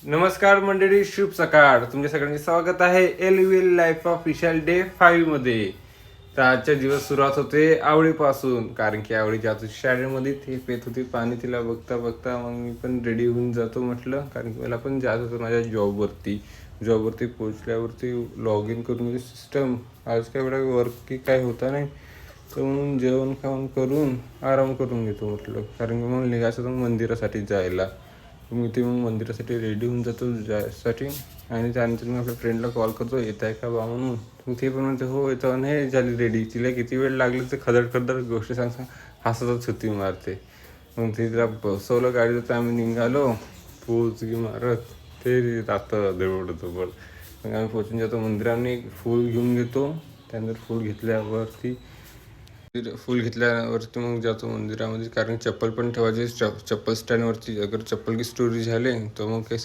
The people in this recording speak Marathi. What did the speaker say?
नमस्कार मंडळी, शुभ सकाळ. तुमच्या सगळ्यांचे स्वागत आहे एलव्हीएल लाईफ ऑफिशियल डे 5 मध्ये. तर आजचा दिवस सुरुवात होते आवळीपासून, कारण की आवळी जात होती शाळेमध्ये, ती पेत होती पाणी. तिला बघता बघता मग मी पण रेडी होऊन जातो म्हटलं, कारण की मला पण जात होतं माझ्या जॉबवरती पोहोचल्यावरती लॉग इन करून सिस्टम. आज काय एवढा वर्क की काय होता नाही, तर म्हणून जेवण खाऊन करून आराम करून घेतो म्हटलं, कारण की मग निघायचं होतं मंदिरासाठी जायला. मी ते मग मंदिरासाठी रेडी होऊन जातो जायसाठी, आणि त्यानंतर मी आपल्या फ्रेंडला कॉल करतो, येत आहे का बा म्हणून. मग ते पण म्हणते हो येतो, आणि हे झाली रेडी. तिला किती वेळ लागला तर खदड गोष्टी सांग हसतच होती मारते. मग ते तिला बसवलं गाडीवर, तर आम्ही निघालो फुलची मारत. ते राहतं देवडं. मग आम्ही पोचून जातो मंदिराने, फूल घेऊन घेतो. त्यानंतर फूल घेतल्यावरती मग जातो मंदिरामध्ये, कारण चप्पल पण ठेवायची. चप्पल स्टँडवरती अगर चप्पल की स्टोरी झाले तर मग काही